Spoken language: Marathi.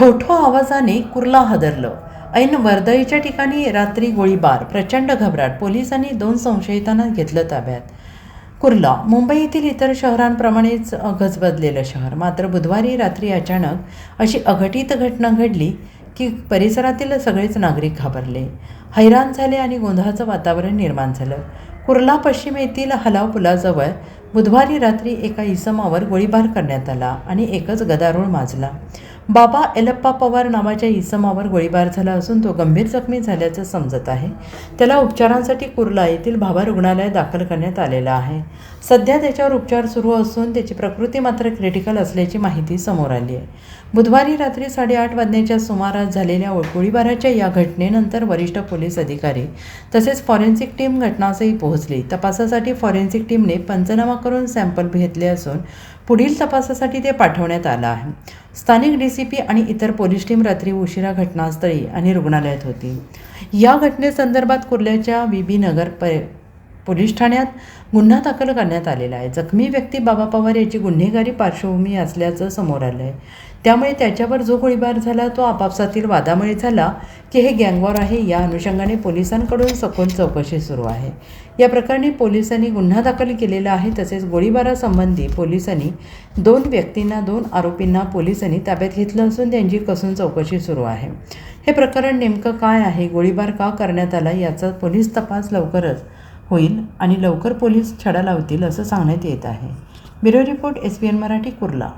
ठोठो आवाजाने कुर्ला हादरलं. ऐन वर्दळीच्या ठिकाणी रात्री गोळीबार, प्रचंड घबराट. पोलिसांनी 2 संशयितांना घेतलं ताब्यात. कुर्ला मुंबई येथील इतर शहरांप्रमाणेच गजबजलेलं शहर. मात्र बुधवारी रात्री अचानक अशी अघटित घटना घडली की परिसरातील सगळेच नागरिक घाबरले, हैराण झाले आणि गोंधळाचं वातावरण निर्माण झालं. कुर्ला पश्चिम येथील हलाव पुलाजवळ बुधवारी रात्री एका इसमावर गोळीबार करण्यात आला आणि एकच गदारोळ माजला. बाबा एलप्पा पवार नावाच्या इसमावर गोळीबार झाला असून तो गंभीर जखमी झाल्याचं समजत आहे. त्याला उपचारांसाठी कुर्ला येथील भाभा रुग्णालयात दाखल करण्यात आलेला आहे. सध्या त्याच्यावर उपचार सुरू असून त्याची प्रकृती मात्र क्रिटिकल असल्याची माहिती समोर आली आहे. बुधवारी रात्री 8:30 वाजण्याच्या सुमारास झालेल्या गोळीबाराच्या या घटनेनंतर वरिष्ठ पोलीस अधिकारी तसेच फॉरेन्सिक टीम घटनास्थळी पोहोचली. तपासासाठी फॉरेन्सिक टीमने पंचनामा करून सॅम्पल घेतले असून पुढील तपासासाठी ते पाठवण्यात आलं आहे. स्थानिक DCP आणि इतर पोलीस टीम रात्री उशिरा घटनास्थळी आणि रुग्णालयात होती. या घटनेसंदर्भात कुर्ल्याच्या VB नगर पोलीस ठाण्यात गुन्हा दाखल करण्यात आलेला आहे. जखमी व्यक्ती बाबा पवार याची गुन्हेगारी पार्श्वभूमी असल्याचं समोर आलं आहे. त्यामुळे त्याच्यावर जो गोळीबार झाला तो आपापसातील वादामुळे झाला की हे गँगवॉर आहे, या अनुषंगाने पोलिसांकडून सखोल चौकशी सुरू आहे. या प्रकरणी पोलिसांनी गुन्हा दाखल केलेला आहे. तसेच गोळीबारासंबंधी पोलिसांनी 2 व्यक्तींना 2 आरोपींना पोलिसांनी ताब्यात घेतलं असून त्यांची कसून चौकशी सुरू आहे. हे प्रकरण नेमकं काय आहे, गोळीबार का करण्यात आला याचा पोलीस तपास लवकरच होईल आणि लवकर पोलीस छडा लावतील असं सांगण्यात येत आहे. Bureau report SBN Marathi, Kurla.